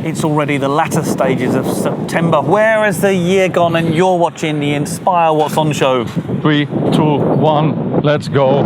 It's already the latter stages of September. Where has the year gone? And you're watching the Inspire What's On show. 3, 2, 1, let's go.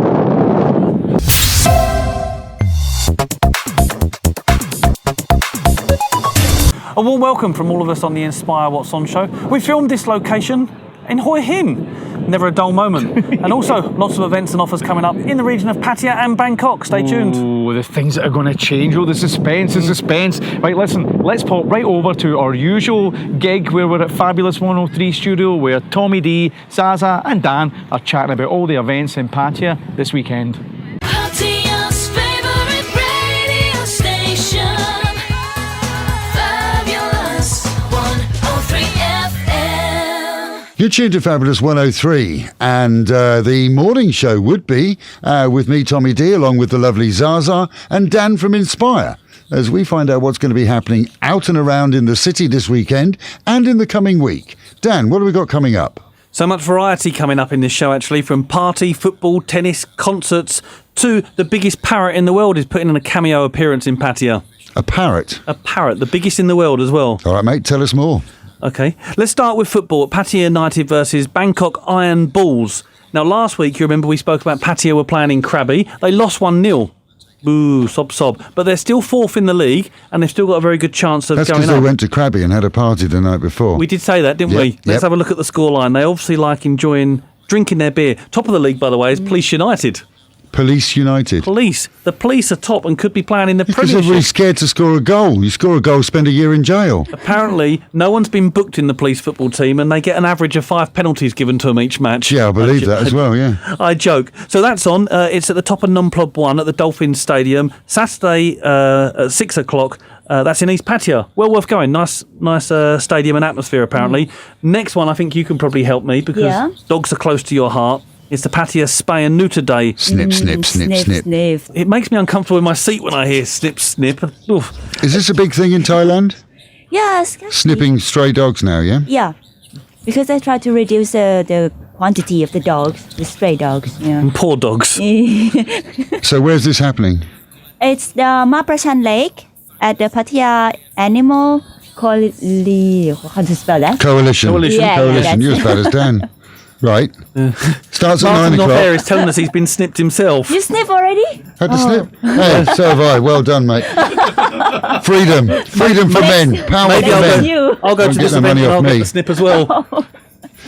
A warm welcome from all of us on the Inspire What's On show. We filmed this location in Hua Hin. Never a dull moment. And also lots of events and offers coming up in the region of Pattaya and Bangkok. Stay tuned. Oh, the things that are going to change. Oh, the suspense. Right, listen, let's pop right over to our usual gig where we're at Fabulous 103 Studio, where Tommy D, Zaza and Dan are chatting about all the events in Pattaya this weekend. Pattaya's favorite radio station, Fabulous 103 FM. You're tuned to Fabulous 103, and the morning show would be with me, Tommy D, along with the lovely Zaza and Dan from Inspire, as we find out what's going to be happening out and around in the city this weekend and in the coming week. Dan, what have we got coming up? So much variety coming up in this show, actually, from party, football, tennis, concerts, to the biggest parrot in the world is putting in a cameo appearance in Pattaya. A parrot? A parrot, the biggest in the world as well. All right, mate, tell us more. OK, let's start with football. Pattaya United versus Bangkok Iron Bulls. Now, last week, you remember we spoke about Pattaya were playing in Krabi. They lost 1-0. Boo, sob. But they're still fourth in the league, and they've still got a very good chance of That's going up. because they went to Krabi and had a party the night before. We did say that, didn't we? Let's have a look at the scoreline. They obviously like enjoying drinking their beer. Top of the league, by the way, is Police United. Police United. The police are top and could be playing in the Because Premiership. everybody's scared to score a goal. You score a goal, spend a year in jail. Apparently, no one's been booked in the police football team, and they get an average of 5 penalties given to them each match. Yeah, I believe that as well, yeah. I joke. So that's on. It's at the top of Numplub 1 at the Dolphins Stadium, Saturday at 6 o'clock. That's in East Pattaya. Well worth going. Nice stadium and atmosphere, apparently. Next one, I think you can probably help me because dogs are close to your heart. It's the Pattaya Spay and Neuter Day. Snip, snip, snip, snip. Sniff. It makes me uncomfortable in my seat when I hear snip, snip. Oof. Is this a big thing in Thailand? Yes. Snipping stray dogs now, yeah? Yeah. Because I try to reduce the quantity of the dogs, the stray dogs. Yeah. And poor dogs. So where's this happening? It's the Maprachan Lake at the Pattaya Animal How to spell that? Coalition. Yeah, Coalition. yeah, You're as bad as Dan. Right. Starts at 9 Martin o'clock. Off-air is telling us he's been snipped himself. You sniff already? Had to snip. Hey, so have I. Well done, mate. Freedom for men. Power Maybe for men. I'll go Don't to get this no event money and off I'll me. get the snip as well.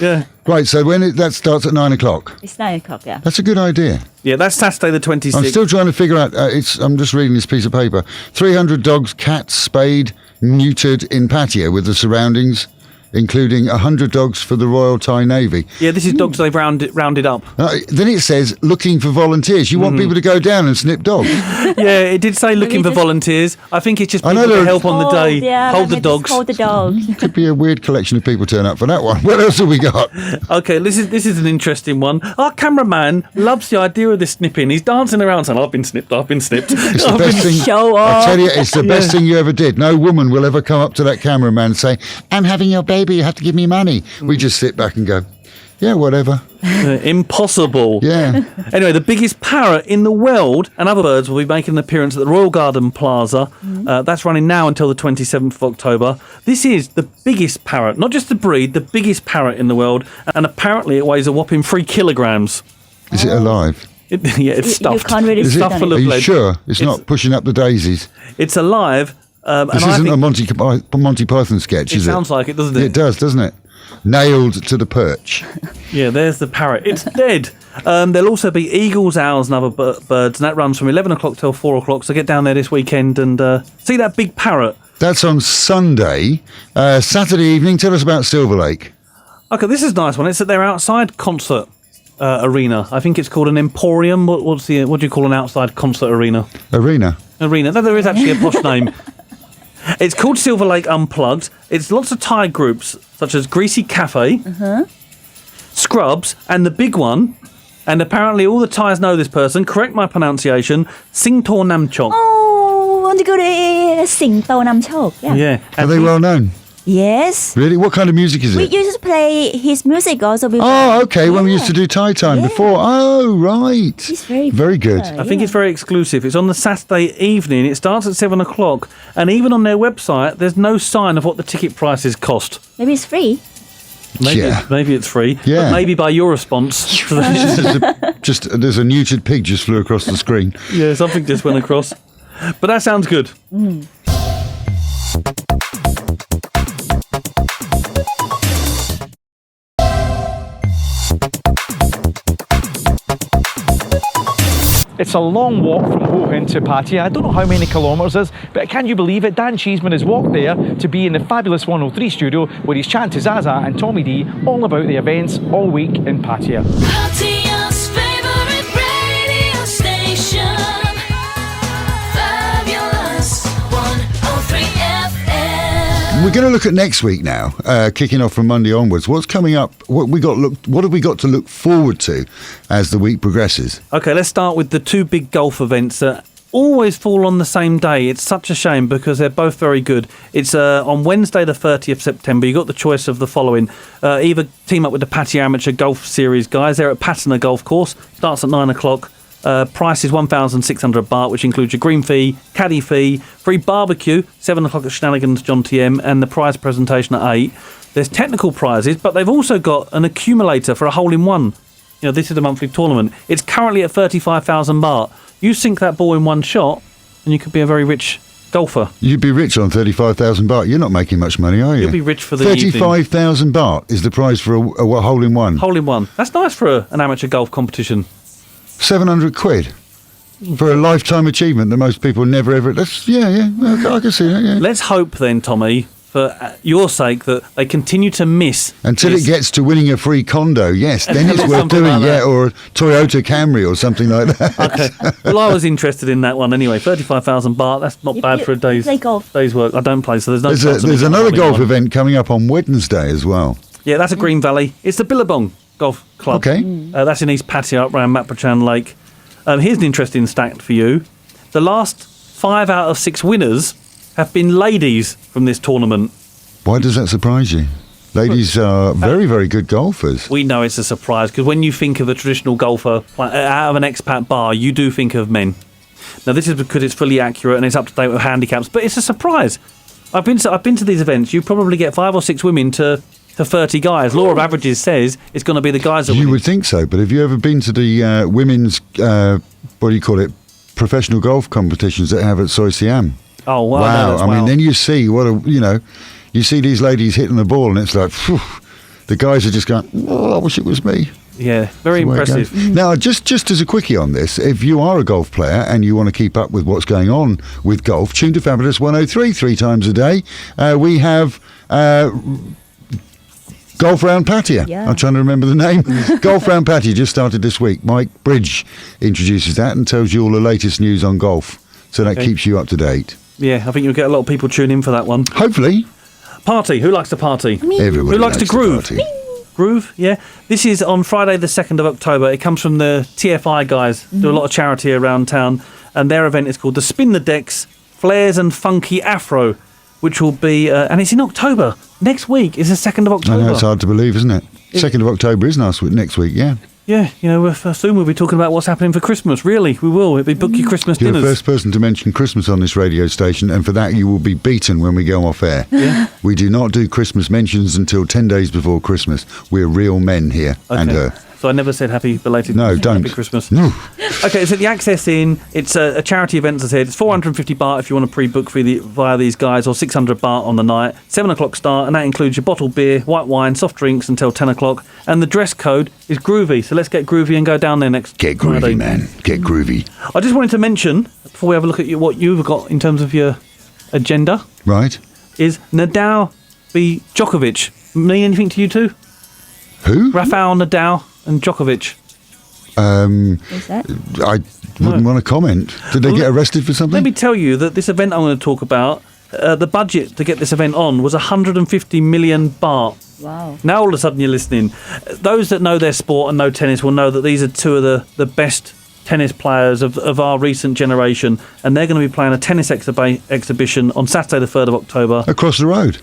Yeah. Right, so that starts at 9 o'clock. It's 9 o'clock, yeah. That's a good idea. Yeah, that's Saturday the 26th. I'm still trying to figure out, I'm just reading this piece of paper. 300 dogs, cats, spayed, neutered in Pattaya with the surroundings, including 100 dogs for the Royal Thai Navy. Yeah, this is dogs they've rounded up. Then it says looking for volunteers. You want people to go down and snip dogs. Yeah, it did say looking for volunteers. I think it's just I know people to there are- help on the day. Yeah, Hold the just dogs. Hold the dogs. Could be a weird collection of people turn up for that one. What else have we got? Okay, this is an interesting one. Our cameraman loves the idea of this snipping. He's dancing around saying, I've been snipped. It's the best thing. Show I off. tell you, it's the best thing you ever did. No woman will ever come up to that cameraman and say, I'm having your baby, you have to give me money. We just sit back and go, yeah, whatever. Impossible. Yeah. Anyway, the biggest parrot in the world and other birds will be making an appearance at the Royal Garden Plaza. That's running now until the 27th of October. This is the biggest parrot, not just the breed, the biggest parrot in the world. And apparently it weighs a whopping 3 kilograms. Is it alive? Yeah, it's stuffed. You can't really It's sit stuffed on full it. of Are you lead. sure? It's not pushing up the daisies. It's alive. And This I isn't think a Monty Python sketch, it is it? sounds like it, doesn't it? It does, doesn't it? Nailed to the perch. Yeah, there's the parrot. It's dead. There'll also be eagles, owls and other birds, and that runs from 11 o'clock till 4 o'clock. So get down there this weekend and see that big parrot. That's on Sunday. Saturday evening, tell us about Silver Lake. Okay, this is a nice one. It's at their outside concert arena. I think it's called an emporium. What do you call an outside concert arena? Arena. Arena. No, there is actually a posh name. It's called Silver Lake Unplugged. It's lots of Thai groups such as Greasy Cafe, Scrubs, and the big one. And apparently all the Thais know this person. Correct my pronunciation. Sing Tor Nam Chok. Oh, want to go to Sing To Nam Chok. Yeah. Yeah. Are And they well known? Yes. Really? What kind of music is We it? used to play his music also before. Oh, okay. When we used to do Thai time Yeah. before. Oh, right. It's very good. popular. I think it's very exclusive. It's on the Saturday evening. It starts at 7 o'clock. And even on their website, there's no sign of what the ticket prices cost. Maybe it's free. Maybe it's free. Yeah. But maybe by your response. to the- There's a neutered pig just flew across the screen. yeah, something just went across. But that sounds good. It's a long walk from Hua Hin to Pattaya. I don't know how many kilometres it is, but can you believe it? Dan Cheeseman has walked there to be in the fabulous 103 studio where he's chatting to Zaza and Tommy D all about the events all week in Pattaya. Pattaya's favorite radio station. Fabulous 103 FM. We're going to look at next week now, kicking off from Monday onwards. What's coming up? What have we got to look forward to as the week progresses? Okay, let's start with the two big golf events that always fall on the same day. It's such a shame because they're both very good. It's on Wednesday the 30th September. You've got the choice of the following. Either team up with the Pattaya Amateur Golf Series guys. They're at Pattaya Golf Course. Starts at 9 o'clock. Price is 1,600 baht, which includes your green fee, caddy fee, free barbecue, 7 o'clock at Shenanigans John TM, and the prize presentation at 8. There's technical prizes, but they've also got an accumulator for a hole-in-one. You know, this is a monthly tournament. It's currently at 35,000 baht. You sink that ball in one shot, and you could be a very rich golfer. You'd be rich on 35,000 baht. You're not making much money, are you? You'll be rich for the evening. 35,000 baht is the prize for a hole-in-one. Hole-in-one. That's nice for an amateur golf competition. 700 quid for a lifetime achievement that most people never ever. I can see that. Yeah. Let's hope then, Tommy, for your sake, that they continue to miss Until this. it gets to winning a free condo, yes, then Until it's it's worth something doing, like that. or a Toyota Camry or something like that. Okay. Well, I was interested in that one anyway. 35,000 baht. That's not bad for a day's play golf. day's work. I don't play, so there's no. There's, chance of me there's getting another a golf hole-in-one. event coming up on Wednesday as well. Yeah, that's a Green Valley. It's the Billabong Golf Club. Okay. That's in East Pattaya, up around Matprachan Lake. Here's an interesting stat for you. The last 5 out of 6 winners have been ladies from this tournament. Why does that surprise you? Ladies are very, very good golfers. We know it's a surprise because when you think of a traditional golfer out of an expat bar, you do think of men. Now, this is because it's fully accurate and it's up to date with handicaps, but it's a surprise. I've been to these events. You probably get 5 or 6 women to 30 guys. Law of averages says it's going to be the guys that You win. would think so, but have you ever been to the women's, what do you call it, professional golf competitions that have at Soi Siam? Oh, wow. Wow. I mean, then you see you see these ladies hitting the ball and it's like, phew, the guys are just going, oh, I wish it was me. Yeah, very That's the way it impressive. goes. Now, just as a quickie on this, if you are a golf player and you want to keep up with what's going on with golf, tune to Fabulous 103 3 times a day. We have Golf Round Pattaya. Yeah. I'm trying to remember the name. Golf Round Pattaya just started this week. Mike Bridge introduces that and tells you all the latest news on golf. So that Okay. keeps you up to date. Yeah, I think you'll get a lot of people tune in for that one. Hopefully, Party. Who likes to party? everybody Who likes to groove? party. Groove, yeah. This is on Friday the 2nd of October. It comes from the TFI guys. Do a lot of charity around town. And their event is called the Spin the Decks, Flares and Funky Afro, which will be, and it's in October. Next week is the 2nd of I October. know, it's hard to believe, isn't it? 2nd of October is next week, yeah. Yeah, you know, soon we'll be talking about what's happening for Christmas. Really, we will. It'll be book your Christmas You're the dinners. first person to mention Christmas on this radio station, and for that you will be beaten when we go off air. We do not do Christmas mentions until 10 days before Christmas. We're real men here and her. So I never said happy belated No, don't. happy Christmas. No. Okay, so the Access Inn, it's a charity event, as I said. It's 450 baht if you want to pre-book via these guys, or 600 baht on the night. 7 o'clock start, and that includes your bottled beer, white wine, soft drinks until 10 o'clock. And the dress code is groovy, so let's get groovy and go down there next Get groovy, Friday. man. Get groovy. I just wanted to mention, before we have a look at what you've got in terms of your agenda, Right? is Nadal v Djokovic. Mean anything to you two? Who? Rafael Nadal and Djokovic. Is that? I wouldn't want to comment. Did they Well, get arrested for something? Let me tell you that this event I'm going to talk about, the budget to get this event on was 150 million baht. Wow. Now all of a sudden you're listening. Those that know their sport and know tennis will know that these are two of the best tennis players of our recent generation, and they're going to be playing a tennis exhibition on Saturday the 3rd of October. Across the road.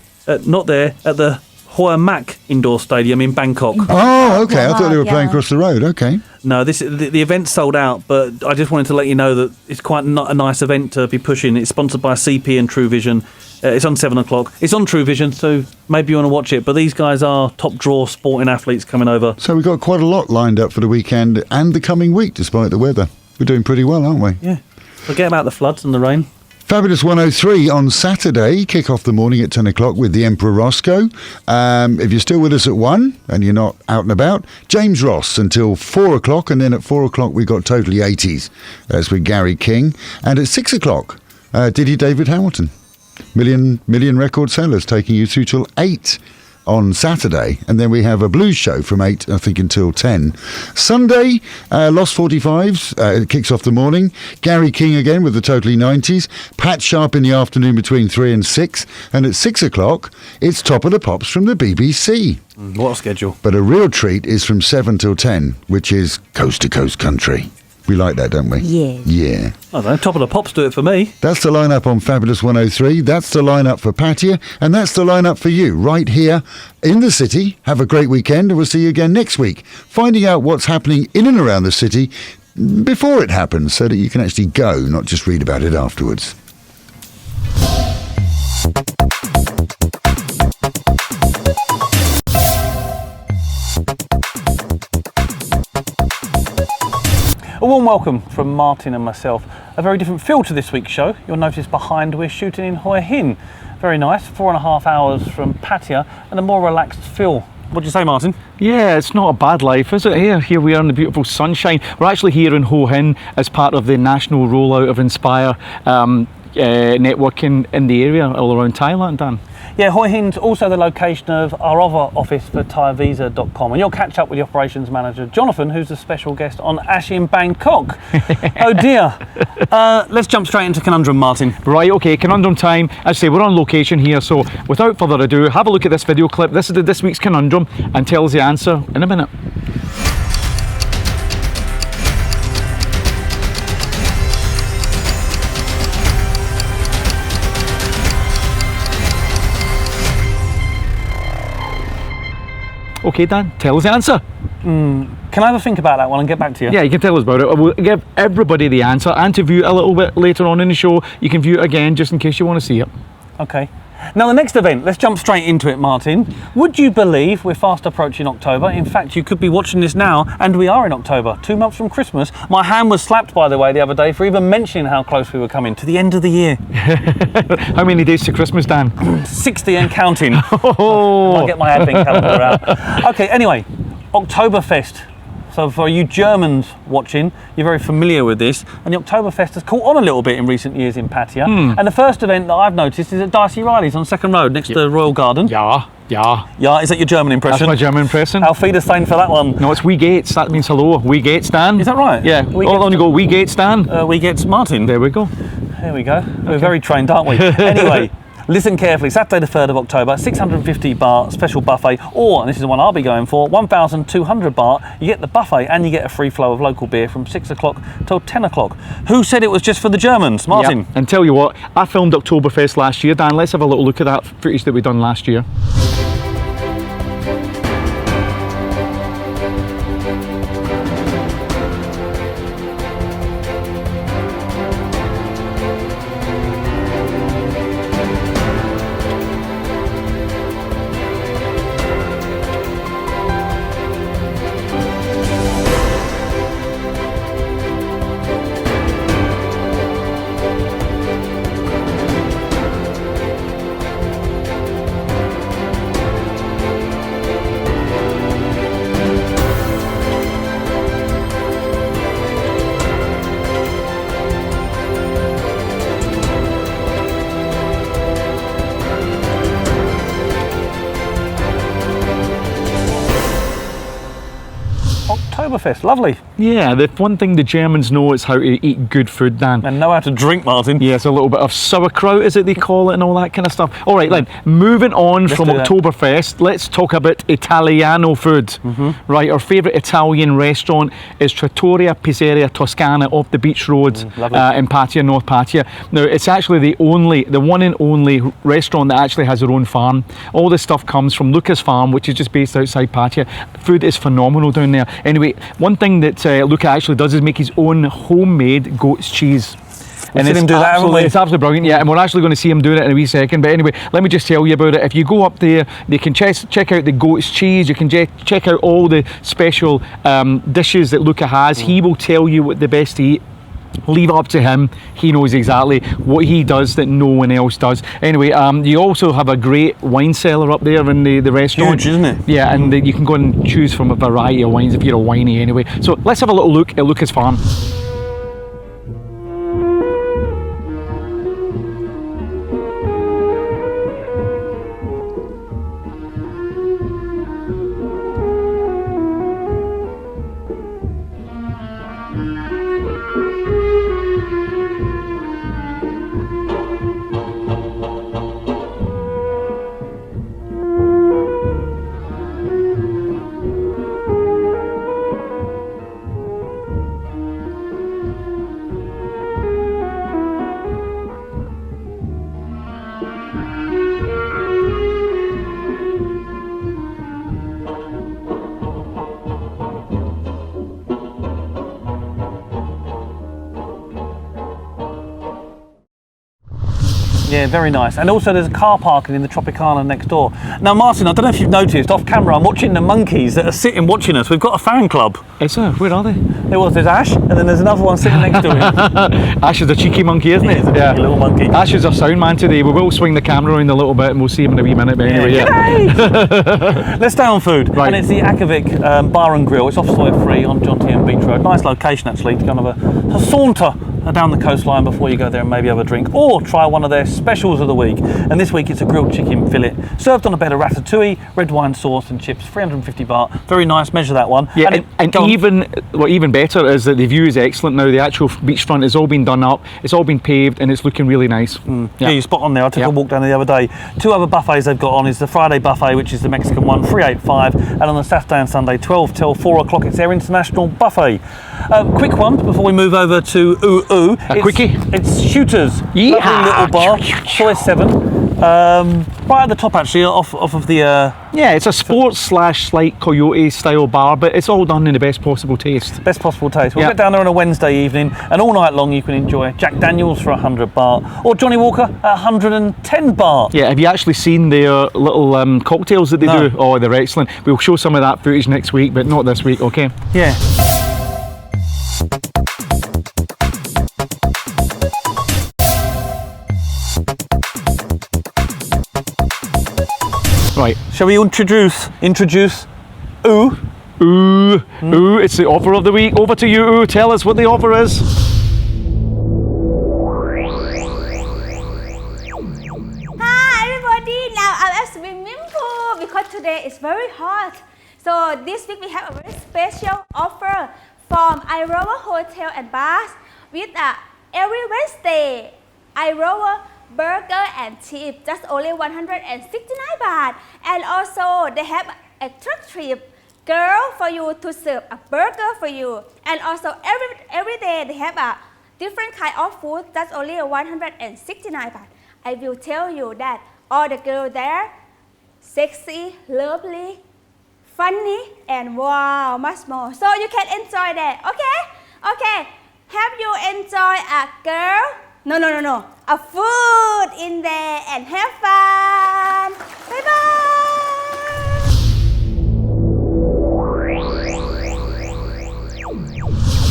not there, at the Hua Mak Indoor Stadium in Bangkok. Oh, okay. I thought they were Yeah. playing across the road. Okay. No, the event's sold out, but I just wanted to let you know that it's quite a nice event to be pushing. It's sponsored by CP and True Vision. It's on 7 o'clock. It's on True Vision, so maybe you want to watch it. But these guys are top draw sporting athletes coming over. So we've got quite a lot lined up for the weekend and the coming week, despite the weather. We're doing pretty well, aren't we? Yeah. Forget about the floods and the rain. Fabulous 103 on Saturday. Kick off the morning at 10 o'clock with the Emperor Roscoe. If you're still with us at 1 and you're not out and about, James Ross until 4 o'clock. And then at 4 o'clock, we've got Totally 80s. That's with Gary King. And at 6 o'clock, Diddy David Hamilton. Million record sellers taking you through till 8 on Saturday, and then we have a blues show from 8, I think, until 10. Sunday, Lost 45s, it kicks off the morning. Gary King again with the Totally 90s. Pat Sharp in the afternoon between 3 and 6. And at 6 o'clock, it's Top of the Pops from the BBC. What a schedule. But a real treat is from 7 till 10, which is Coast to Coast Country. We like that, don't we? Yeah. Yeah. I don't know, Top of the Pops do it for me. That's the lineup on Fabulous 103. That's the lineup for Pattaya. And that's the lineup for you right here in the city. Have a great weekend, and we'll see you again next week, finding out what's happening in and around the city before it happens, so that you can actually go, not just read about it afterwards. A warm welcome from Martin and myself. A very different feel to this week's show. You'll notice behind we're shooting in Hua Hin. Very nice, 4.5 hours from Pattaya, and a more relaxed feel. What do you say, Martin? Yeah, it's not a bad life, is it? Here we are in the beautiful sunshine. We're actually here in Hua Hin as part of the national rollout of Inspire networking in the area all around Thailand, Dan. Yeah, Hua Hin's also the location of our other office for ThaiVisa.com, and you'll catch up with the operations manager, Jonathan, who's a special guest on Ash in Bangkok. Oh dear. Let's jump straight into Conundrum, Martin. Right, okay, Conundrum time. As I say, we're on location here, so without further ado, have a look at this video clip. This is this week's Conundrum, and tell us the answer in a minute. Okay, Dan, tell us the answer. Can I have a think about that one and get back to you? Yeah, you can tell us about it. We'll give everybody the answer, and to view it a little bit later on in the show, you can view it again just in case you want to see it. Okay. Now the next event, let's jump straight into it, Martin. Would you believe we're fast approaching October? In fact, you could be watching this now, and we are in October, 2 months from Christmas. My hand was slapped, by the way, the other day for even mentioning how close we were coming to the end of the year. How many days to Christmas, Dan? 60 and counting. Oh. I'll get my advent calendar out. Okay, anyway, Oktoberfest. So for you Germans watching, you're very familiar with this, and the Oktoberfest has caught on a little bit in recent years in Pattaya. And the first event that I've noticed is at Dicey Riley's on Second Road next to Royal Garden. Yeah. Yeah, is that your German impression? That's my German impression. Auf Wiedersehen for that one. No, it's we gates. That means hello. We gates, Dan. Is that right? Yeah. We On you go. We gates, Dan. We get Martin. There we go. There we go. We're very trained, aren't we? Anyway, listen carefully. Saturday the 3rd of October, 650 baht special buffet, or, and this is the one I'll be going for, 1,200 baht. You get the buffet and you get a free flow of local beer from 6 o'clock till 10 o'clock. Who said it was just for the Germans? Martin? Yeah. And tell you what, I filmed Oktoberfest last year, Dan. Let's have a little look at that footage that we done last year. Oktoberfest. Lovely. Yeah, the one thing the Germans know is how to eat good food, Dan. And know how to drink, Martin. Yes, a little bit of sauerkraut, is it they call it, and all that kind of stuff. All right, then, moving on from do that. Oktoberfest, let's talk about Italiano food. Right, our favourite Italian restaurant is Trattoria Pizzeria Toscana off the beach road lovely. in Pattaya, North Pattaya. Now, it's actually the one and only restaurant that actually has their own farm. All this stuff comes from Luca's farm, which is just based outside Pattaya. Food is phenomenal down there. Anyway, one thing that Luca actually does is make his own homemade goat's cheese. We've seen him do that, haven't we? It's absolutely brilliant, yeah, and we're actually going to see him doing it in a wee second. But anyway, let me just tell you about it. If you go up there, you can check out the goat's cheese. You can check out all the special dishes that Luca has. He will tell you what the best to eat. Leave it up to him. He knows exactly what he does that no one else does. Anyway, you also have a great wine cellar up there in the restaurant. Huge, isn't it? Yeah, and you can go and choose from a variety of wines if you're a winey anyway. So let's have a little look at Luca's farm. Yeah, very nice. And also there's a car parking in the Tropicana next door. Now, Martin, I don't know if you've noticed, off camera, I'm watching the monkeys that are sitting watching us. We've got a fan club. Is there? Where are they? There's Ash, and then there's another one sitting next to him. Ash is a cheeky monkey, isn't he? He's a cheeky little monkey. Ash is our sound man today. We will swing the camera around a little bit and we'll see him in a wee minute. But anyway, yeah. Let's stay on food. Right. And it's the Akavik Bar and Grill. It's off Soy Free on John T. and Beach Road. Nice location, actually, to go and have a saunter down the coastline before you go there and maybe have a drink, or try one of their specials of the week. And this week it's a grilled chicken fillet served on a bed of ratatouille, red wine sauce and chips, 350 baht. Very nice. Measure that one. Yeah, and even better is that the view is excellent now. The actual beachfront has all been done up, it's all been paved, and it's looking really nice. Yeah, you're spot on there. I took a walk down there the other day. Two other buffets they've got on is the Friday buffet, which is the Mexican one, 385, and on the Saturday and Sunday, 12 till 4 o'clock, it's their international buffet. Quick one before we move over to A quickie? It's Shooters. Yeehaw. Lovely little bar, Soy 7. Right at the top, actually, off of the... Yeah, it's a sports / slight coyote style bar, but it's all done in the best possible taste. Best possible taste. We'll Yeah. get down there on a Wednesday evening, and all night long you can enjoy Jack Daniels for 100 baht, or Johnny Walker at 110 baht. Yeah, have you actually seen their little cocktails that they No. do? Oh, they're excellent. We'll show some of that footage next week, but not this week, okay? Yeah. Right. Shall we introduce Ooh? Ooh, it's the offer of the week. Over to you, Ooh. Tell us what the offer is. Hi everybody, now I'm at swimming pool because today is very hot. So this week we have a very special offer from Iroha Hotel and Bars with every Wednesday Iroha burger and chips, just only 169 baht. And also they have extra trip girl for you to serve a burger for you. And also every day they have a different kind of food, that's only 169 baht. I will tell you that all the girls there, sexy, lovely, funny, and wow, much more. So you can enjoy that, okay? Okay, have you enjoy a girl? No, a food in there and have fun. Bye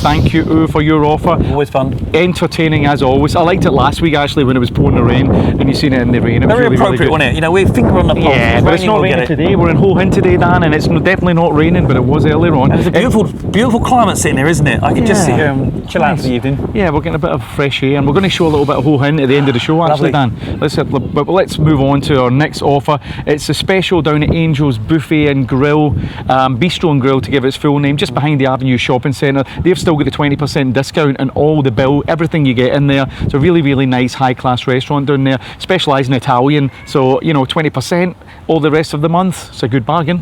bye. thank you for your offer. Always fun. Entertaining as always. I liked it last week actually when it was pouring the rain and you seen it in the rain. It was Very really, appropriate, really good. wasn't it? You know, we're finger on the pulse. Yeah, but it's raining, not we'll get raining it. today. We're in Hua Hin today, Dan, and it's definitely not raining, but it was earlier on. It's a beautiful, beautiful climate sitting here, isn't it? I can just sit here and chill out Nice. for the evening. Yeah, we're getting a bit of fresh air, and we're going to show a little bit of Hua Hin at the end of the show, actually, Lovely. Dan. Let's move on to our next offer. It's a special down at Angel's Buffet and Grill, Bistro and Grill to give its full name, just behind the Avenue Shopping Centre. They've still got the 20% discount and all the bill, everything you get in there. It's a really, really nice high-class restaurant down there, specialising in Italian. So, 20% all the rest of the month. It's a good bargain.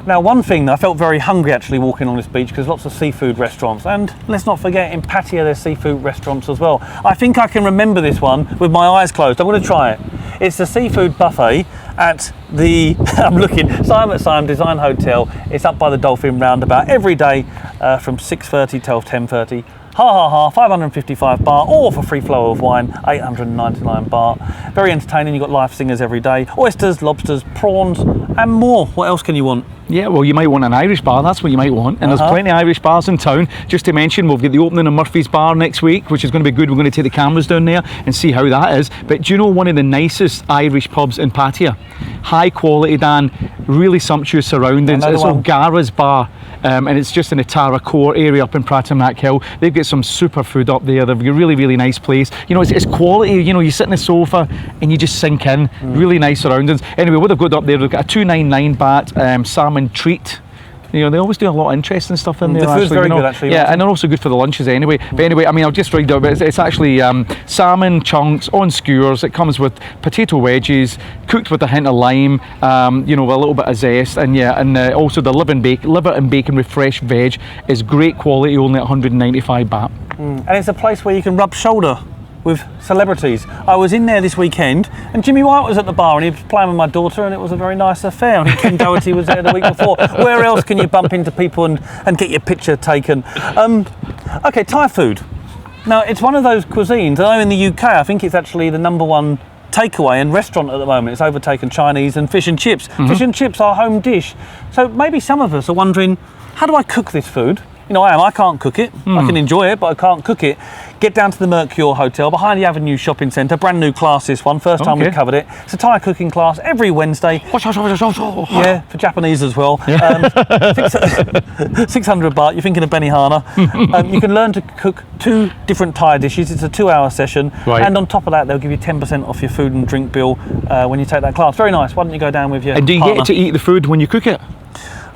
Now, one thing, I felt very hungry actually walking on this beach because lots of seafood restaurants, and let's not forget in Pattaya there's seafood restaurants as well. I think I can remember this one with my eyes closed. I'm going to try it. It's the seafood buffet at the I'm looking Simon Design Hotel. It's up by the Dolphin Roundabout every day from 6:30 till 10:30. Ha ha ha, 555 baht, or for free flow of wine, 899 baht. Very entertaining, you've got live singers every day. Oysters, lobsters, prawns, and more. What else can you want? Yeah, well, you might want an Irish bar, that's what you might want. And there's plenty of Irish bars in town. Just to mention, we'll get the opening of Murphy's Bar next week, which is going to be good. We're going to take the cameras down there and see how that is. But do you know one of the nicest Irish pubs in Pattaya? High quality, Dan, really sumptuous surroundings. Another It's one. O'Gara's Bar, and it's just in the Tara Core area up in Pratamak Hill. They've got some super food up there. They've got a really, really nice place. It's quality. You sit in the sofa and you just sink in. Really nice surroundings. Anyway, what they've got up there, they've got a 299 baht salmon treat. They always do a lot of interesting stuff in there. The food's actually, very good, actually. Yeah, and they're also good for the lunches anyway. But anyway, I'll just read out. It's actually salmon chunks on skewers. It comes with potato wedges, cooked with a hint of lime. With a little bit of zest, and also the liver and bacon with fresh veg is great quality, only at 195 baht. And it's a place where you can rub shoulder with celebrities. I was in there this weekend and Jimmy White was at the bar and he was playing with my daughter and it was a very nice affair. I think Ken Doherty was there the week before. Where else can you bump into people and get your picture taken? Okay, Thai food. Now, it's one of those cuisines. I know in the UK, I think it's actually the #1 takeaway and restaurant at the moment. It's overtaken Chinese and fish and chips. Fish and chips are home dish. So maybe some of us are wondering, how do I cook this food? I can't cook it. I can enjoy it, but I can't cook it. Get down to the Mercure Hotel behind the Avenue Shopping Centre. Brand new class, this one. First time we've covered it. It's a Thai cooking class every Wednesday. Yeah, for Japanese as well. 600 baht. You're thinking of Benihana. You can learn to cook 2 different Thai dishes. It's a 2-hour session. Right. And on top of that, they'll give you 10% off your food and drink bill when you take that class. Very nice. Why don't you go down with your And do you partner? get to eat the food when you cook it?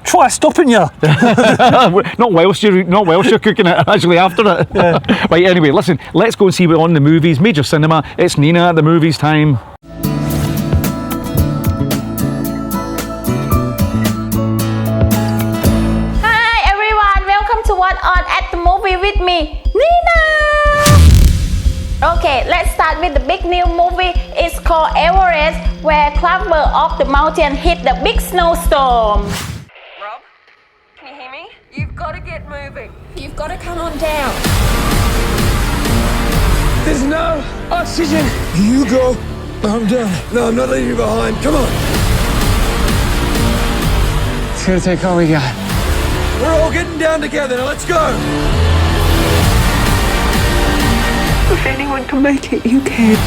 Try stopping you. Not whilst you're cooking it, actually after it. Yeah. Right, anyway, listen, let's go and see what on the movies. Major cinema, it's Nina at the movies time. Hi everyone, welcome to What On at the Movie with me, Nina! Okay, let's start with the big new movie. It's called Everest, where climber of the mountain hit the big snowstorm. Rob, can you hear me? You've got to get moving. You've got to come on down. There's no oxygen. You go. I'm done. No, I'm not leaving you behind. Come on. It's gonna take all we got. We're all getting down together. Now let's go. If anyone can make it, you can.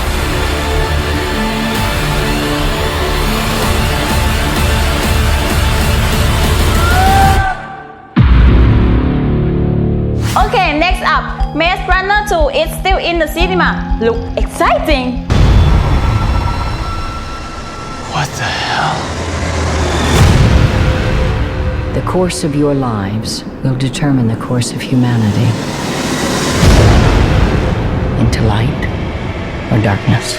Okay, next up, Maze Runner 2 is still in the cinema. Look exciting! What the hell? The course of your lives will determine the course of humanity. Into light or darkness.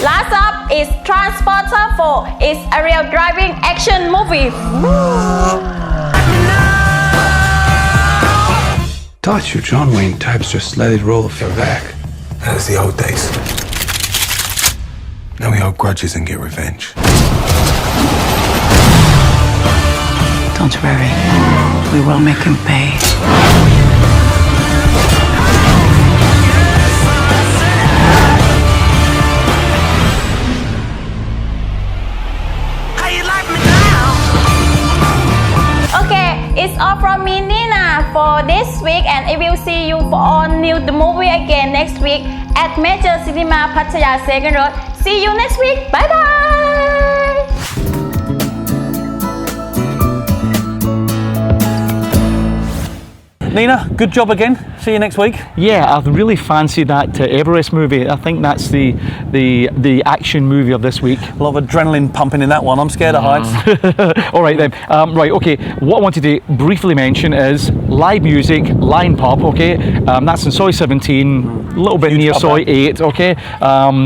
Last up is Transporter 4. It's a real driving action movie. Thought you John Wayne types just let it roll off your back. That was the old days. Now we hold grudges and get revenge. Don't worry. We will make him pay. It's all from me, Nina, for this week, and I will see you for all new the movie again next week at Major Cinema Pattaya 2nd Road. See you next week. Bye bye. Nina, good job again. See you next week. Yeah, I really fancy that Everest movie. I think that's the action movie of this week. A lot of adrenaline pumping in that one. I'm scared of heights. All right then. Right, okay. What I wanted to briefly mention is live music, Line Pub, okay? That's in Soy 17, a little bit near Soy 8, okay?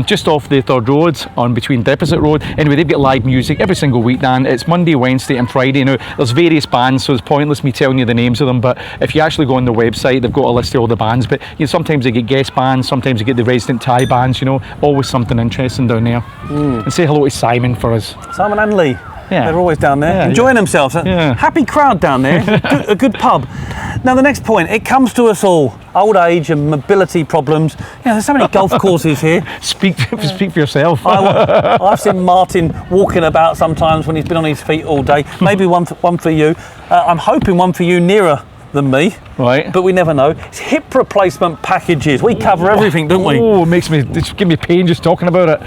Just off the third road on between Deposit Road. Anyway, they've got live music every single week, Dan. It's Monday, Wednesday and Friday. Now, there's various bands, so it's pointless me telling you the names of them, but if you actually go on the website, they've got a list of all the bands, but you know, sometimes they get guest bands, sometimes they get the resident Thai bands, you know, always something interesting down there. And say hello to Simon for us. Simon and Lee. Yeah. They're always down there, enjoying themselves. Yeah. Happy crowd down there. A good pub. Now, the next point, it comes to us all. Old age and mobility problems. You know, there's so many golf courses here. Speak for yourself. I've seen Martin walking about sometimes when he's been on his feet all day. Maybe one for you. I'm hoping one for you nearer than me, right? But we never know. It's hip replacement packages. We cover everything, don't we? Oh, it's give me pain just talking about it.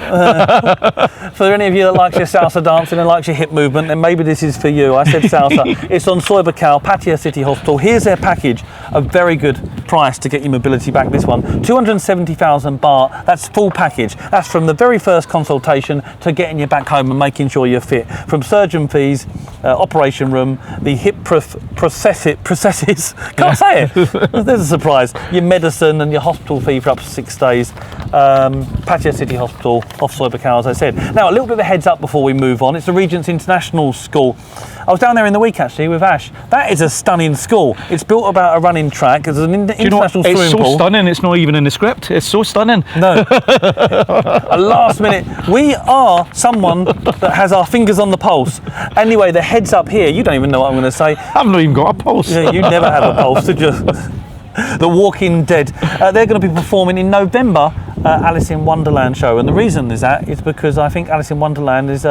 For any of you that likes your salsa dancing and likes your hip movement, then maybe this is for you. I said salsa. It's on Soy Buakhao, Pattaya City Hospital. Here's their package, a very good price to get your mobility back. This one, 270,000 baht. That's full package. That's from the very first consultation to getting you back home and making sure you're fit. From surgeon fees, operation room, the hip processes. Can't say it. There's a surprise. Your medicine and your hospital fee for up to 6 days. Pattaya City Hospital, off Soy Buakhao, as I said. Now, a little bit of a heads up before we move on. It's the Regent's International School. I was down there in the week, actually, with Ash. That is a stunning school. It's built about a running track. There's an international swimming pool. It's so stunning, it's not even in the script. It's so stunning. No. A last minute. We are someone that has our fingers on the pulse. Anyway, the heads up here, you don't even know what I'm going to say. I've not even got a pulse. Yeah, you never have a pulse, did you? The Walking Dead. They're going to be performing in November, Alice in Wonderland show. And the reason is because I think Alice in Wonderland is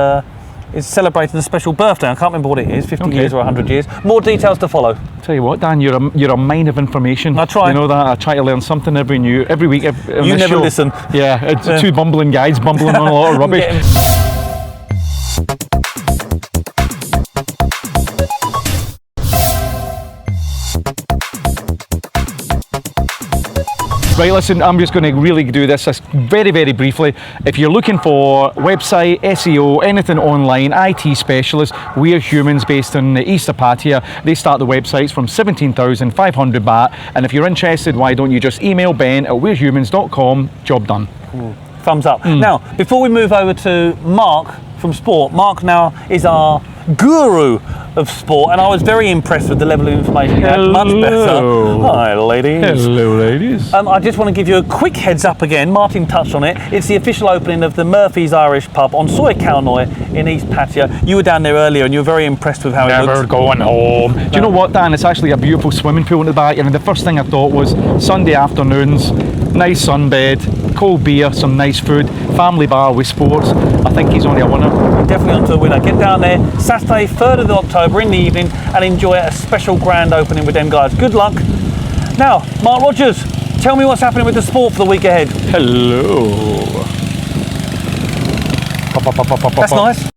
celebrating a special birthday. I can't remember what it is, 50 years or 100 years. More details to follow. Tell you what, Dan, you're a mine of information. I try. You know that. I try to learn something every week. You never show. listen. Yeah, it's two bumbling guys bumbling on a lot of rubbish. Right, listen, I'm just going to really do this very, very briefly. If you're looking for website, SEO, anything online, IT specialist, We're Humans based in the east of Pattaya. They start the websites from 17,500 baht. And if you're interested, why don't you just email ben@we'rehumans.com, job done. Thumbs up. Now, before we move over to Mark from sport, Mark now is our guru of sport, and I was very impressed with the level of information he had. Much better. Hi, ladies. Hello, ladies. I just want to give you a quick heads up again. Martin touched on it. It's the official opening of the Murphy's Irish Pub on Soy Khao Noi in East Pattaya. You were down there earlier, and you were very impressed with how it looked. Never going home. Do you know what, Dan? It's actually a beautiful swimming pool in the back, and the first thing I thought was Sunday afternoons, nice sunbed, cold beer, some nice food, family bar with sports. I think he's only a winner. Definitely onto a winner. Get down there Saturday, 3rd of October in the evening and enjoy a special grand opening with them guys. Good luck. Now, Mark Rogers, tell me what's happening with the sport for the week ahead. Hello. That's nice.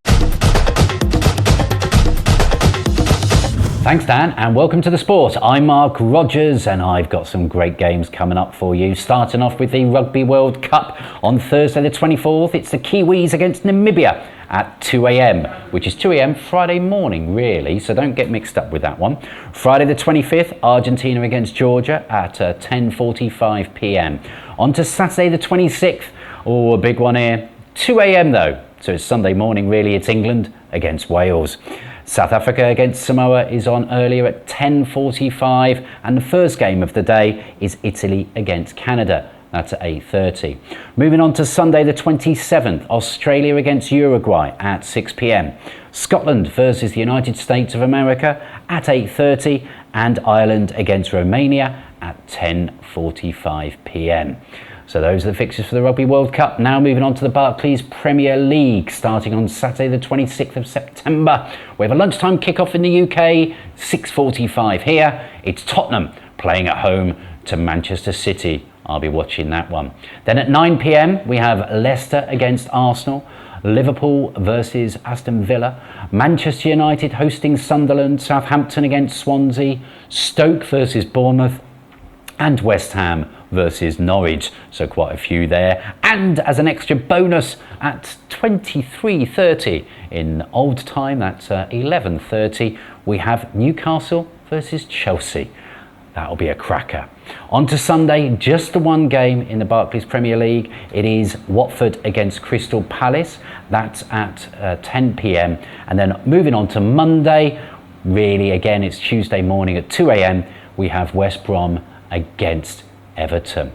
Thanks, Dan, and welcome to the sport. I'm Mark Rogers, and I've got some great games coming up for you. Starting off with the Rugby World Cup on Thursday the 24th. It's the Kiwis against Namibia at 2 a.m, which is 2 a.m. Friday morning, really, so don't get mixed up with that one. Friday the 25th, Argentina against Georgia at 10:45 p.m. On to Saturday the 26th. Oh, a big one here. 2 a.m. though, so it's Sunday morning, really. It's England against Wales. South Africa against Samoa is on earlier at 10:45, and the first game of the day is Italy against Canada. That's at 8:30. Moving on to Sunday the 27th, Australia against Uruguay at 6 p.m. Scotland versus the United States of America at 8:30, and Ireland against Romania at 10:45 p.m. So those are the fixtures for the Rugby World Cup. Now moving on to the Barclays Premier League, starting on Saturday the 26th of September. We have a lunchtime kickoff in the UK, 6:45 here. It's Tottenham playing at home to Manchester City. I'll be watching that one. Then at 9 p.m. we have Leicester against Arsenal, Liverpool versus Aston Villa, Manchester United hosting Sunderland, Southampton against Swansea, Stoke versus Bournemouth, and West Ham versus Norwich. So quite a few there. And as an extra bonus at 23:30 in old time, that's 11:30, we have Newcastle versus Chelsea. That'll be a cracker. On to Sunday, just the one game in the Barclays Premier League. It is Watford against Crystal Palace. That's at 10 p.m. And then moving on to Monday, really again, it's Tuesday morning at 2 a.m. We have West Brom against Everton.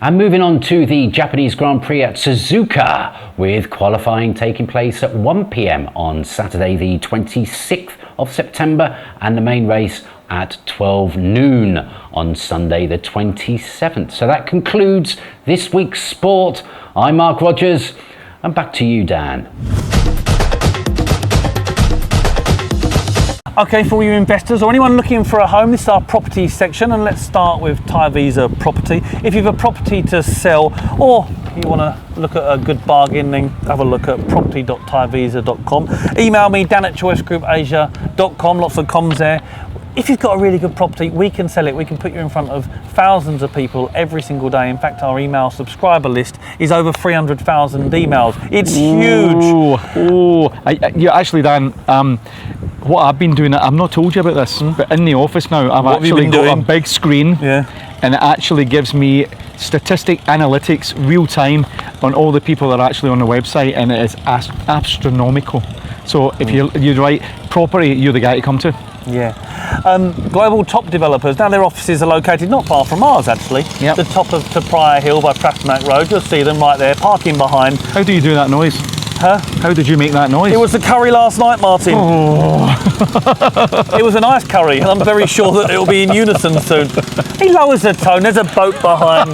And moving on to the Japanese Grand Prix at Suzuka, with qualifying taking place at 1 p.m. on Saturday the 26th of September, and the main race at 12 noon on Sunday the 27th. So that concludes this week's sport. I'm Mark Rogers, and back to you, Dan. Okay, for all you investors or anyone looking for a home, this is our property section, and let's start with Thai Visa Property. If you have a property to sell, or you want to look at a good bargain, then have a look at property.thaivisa.com. Email me, dan@choicegroupasia.com, lots of comms there. If you've got a really good property, we can sell it. We can put you in front of thousands of people every single day. In fact, our email subscriber list is over 300,000 emails. It's huge. Yeah, actually, Dan, what I've been doing, I've not told you about this, but in the office now, I've actually got a big screen, and it actually gives me statistic analytics real time on all the people that are actually on the website, and it is astronomical. So if you're right, property, you're the guy to come to. Yeah. Global Top Developers, now their offices are located not far from ours actually. The top of Pattaya Hill by Prathnak Road, you'll see them right there, parking behind. How do you do that noise? Huh? How did you make that noise? It was the curry last night, Martin. It was a nice curry, and I'm very sure that it'll be in unison soon. He lowers the tone, there's a boat behind.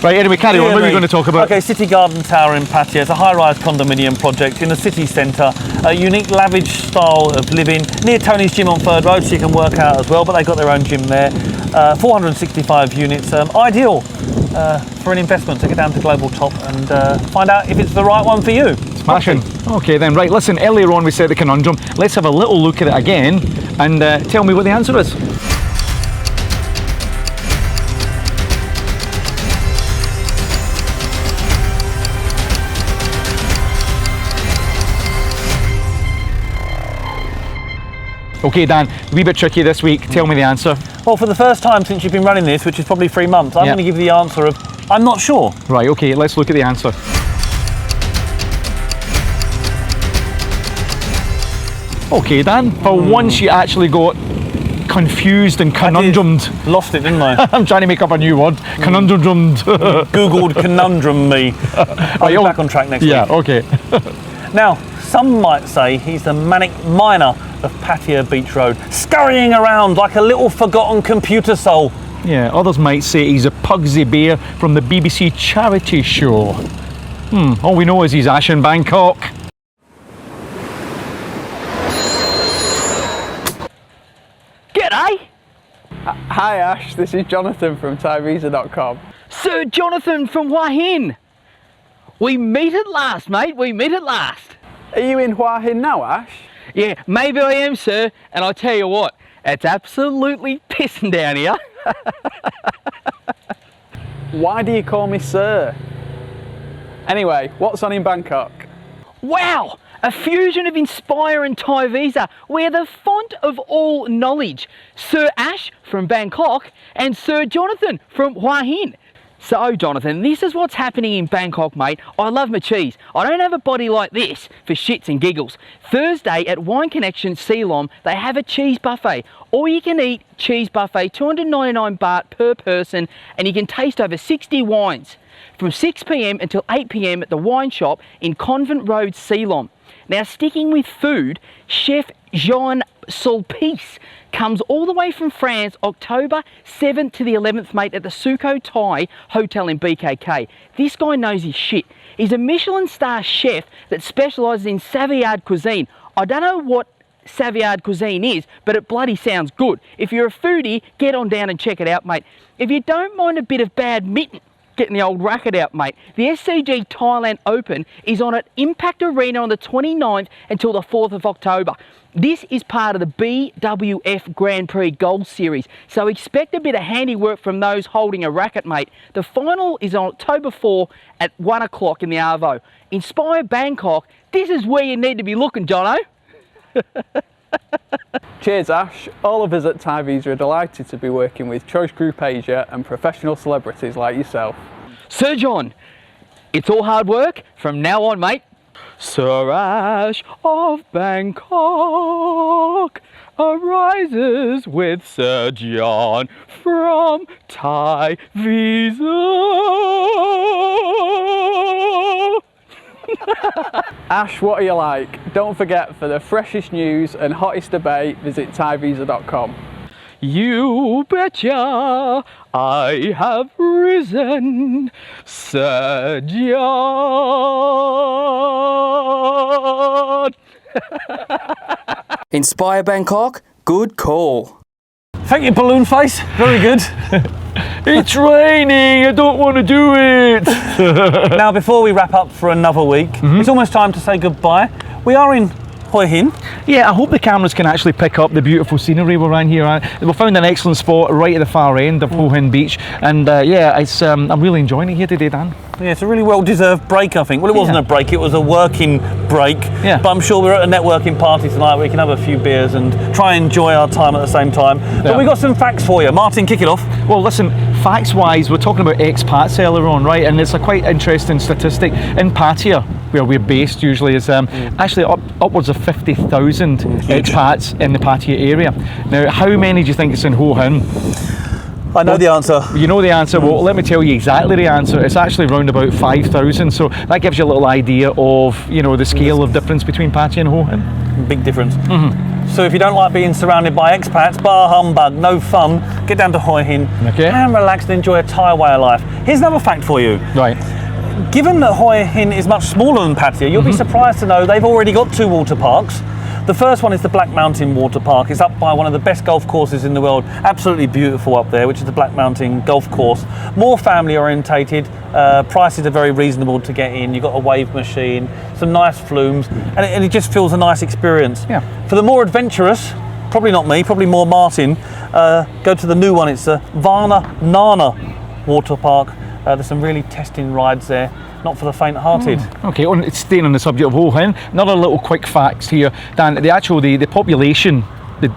Right, anyway, carry on. What are we going to talk about? Okay, City Garden Tower in Pattaya. It's a high-rise condominium project in the city centre. A unique lavish style of living near Tony's Gym on Third Road, so you can work out as well, but they've got their own gym there. 465 units, ideal for an investment. So get down to Global Top and find out if it's the right one for you. Smashing. Okay then, right, listen, earlier on we said the conundrum. Let's have a little look at it again and tell me what the answer is. Okay, Dan, a wee bit tricky this week. Tell me the answer. Well, for the first time since you've been running this, which is probably 3 months, I'm going to give you the answer of, I'm not sure. Right, okay, let's look at the answer. Okay, Dan, for once you actually got confused and conundrumed. Lost it, didn't I? I'm trying to make up a new word. Conundrumed. Googled conundrum me. I'll be back on track next week. Yeah, okay. Now, some might say he's the manic miner of Pattaya Beach Road, scurrying around like a little forgotten computer soul. Yeah, others might say he's a Pugsy Bear from the BBC charity show. All we know is he's Ash in Bangkok. G'day! Hi Ash, this is Jonathan from ThaiVisa.com. Sir Jonathan from Hua Hin! We meet at last, mate, we meet at last. Are you in Hua Hin now, Ash? Yeah, maybe I am, sir, and I'll tell you what, it's absolutely pissing down here. Why do you call me sir? Anyway, what's on in Bangkok? Wow! A fusion of Inspire and Thai Visa. We're the font of all knowledge. Sir Ash from Bangkok and Sir Jonathan from Hua Hin. So Jonathan, this is what's happening in Bangkok, mate. I love my cheese. I don't have a body like this for shits and giggles. Thursday at Wine Connection Ceylon, they have a cheese buffet. All you can eat cheese buffet, 299 baht per person, and you can taste over 60 wines from 6 p.m. until 8 p.m. at the wine shop in Convent Road, Ceylon. Now, sticking with food, Chef Jean Sulpice comes all the way from France, October 7th to the 11th, mate, at the Sukhothai Hotel in BKK. This guy knows his shit. He's a Michelin star chef that specialises in Savoyard cuisine. I don't know what Savoyard cuisine is, but it bloody sounds good. If you're a foodie, get on down and check it out, mate. If you don't mind a bit of badminton, getting the old racket out, mate, the SCG Thailand Open is on at Impact Arena on the 29th until the 4th of October. This is part of the BWF Grand Prix Gold Series, so expect a bit of handiwork from those holding a racket, mate. The final is on October 4 at 1 o'clock in the Arvo. Inspire Bangkok, this is where you need to be looking, Jono. Cheers, Ash. All of us at Thai Visa are delighted to be working with Choice Group Asia and professional celebrities like yourself. Sir John, it's all hard work from now on, mate. Sir Ash of Bangkok arises with Sir John from Thai Visa. Ash, what are you like? Don't forget, for the freshest news and hottest debate, visit thaivisa.com. You betcha, I have risen, Sir John. Inspire Bangkok, good call. Thank you, Balloon Face. Very good. It's raining, I don't want to do it. Now, before we wrap up for another week, it's almost time to say goodbye. We are in Hua Hin. Yeah, I hope the cameras can actually pick up the beautiful scenery we're around here. We found an excellent spot right at the far end of Hua Hin Beach, and yeah, it's I'm really enjoying it here today, Dan. Yeah, it's a really well-deserved break, I think. Well, it wasn't a break, it was a working break. Yeah. But I'm sure we're at a networking party tonight where we can have a few beers and try and enjoy our time at the same time. But we've got some facts for you. Martin, kick it off. Well, listen, facts-wise, we're talking about expats earlier on, right? And it's a quite interesting statistic. In Pattaya, where we're based usually, is actually upwards of 50,000 expats in the Pattaya area. Now, how many do you think is in Hua Hin? I know the answer. You know the answer. Well, let me tell you exactly the answer. It's actually around about 5,000. So that gives you a little idea of, you know, the scale of difference between Pattaya and Hua Hin. Big difference. So if you don't like being surrounded by expats, bar humbug, no fun, get down to Hua Hin and relax and enjoy a Thai way of life. Here's another fact for you. Right. Given that Hua Hin is much smaller than Pattaya, you'll be surprised to know they've already got 2 water parks. The first one is the Black Mountain Water Park. It's up by one of the best golf courses in the world. Absolutely beautiful up there, which is the Black Mountain Golf Course. More family orientated. Prices are very reasonable to get in. You've got a wave machine, some nice flumes, and it just feels a nice experience. Yeah. For the more adventurous, probably not me, probably more Martin, go to the new one. It's the Vana Nana Water Park. There's some really testing rides there. Not for the faint-hearted. Okay, staying on the subject of Hua Hin, another little quick facts here, Dan. The population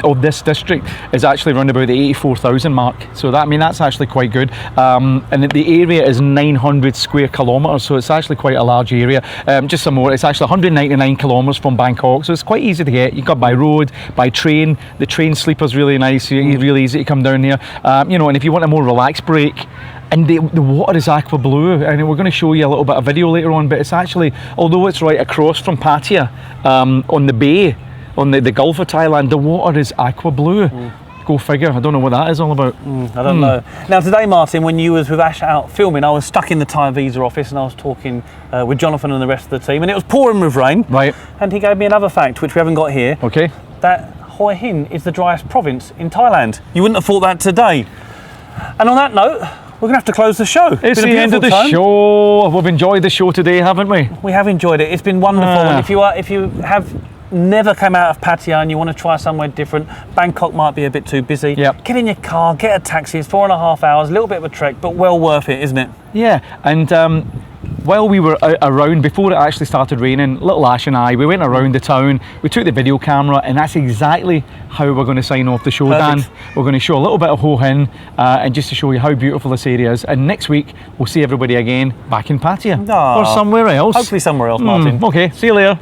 of this district is actually around about the 84,000 mark. So that's actually quite good. And the area is 900 square kilometres, so it's actually quite a large area. Just some more, it's actually 199 kilometres from Bangkok, so it's quite easy to get. You got by road, by train. The train sleeper's really nice. It's really easy to come down here. You know, and if you want a more relaxed break. And the water is aqua blue, and we're going to show you a little bit of video later on, but it's actually, although it's right across from Pattaya, on the bay, on the Gulf of Thailand, the water is aqua blue. Go figure, I don't know what that is all about. I don't know. Now today, Martin, when you was with Ash out filming, I was stuck in the Thai Visa office and I was talking with Jonathan and the rest of the team, and it was pouring with rain. Right. And he gave me another fact, which we haven't got here. Okay. That Hua Hin is the driest province in Thailand. You wouldn't have thought that today. And on that note, we're going to have to close the show. It's the end of the show. We've enjoyed the show today, haven't we? We have enjoyed it. It's been wonderful. And if you have never come out of Pattaya and you want to try somewhere different, Bangkok might be a bit too busy. Yep. Get in your car, get a taxi. It's 4.5 hours, a little bit of a trek, but well worth it, isn't it? Yeah. And while we were around, before it actually started raining, little Ash and I, we went around the town, we took the video camera, and that's exactly how we're going to sign off the show, Dan. We're going to show a little bit of Hua Hin, and just to show you how beautiful this area is. And next week, we'll see everybody again back in Pattaya. Or somewhere else. Hopefully somewhere else, Martin. Okay, see you later.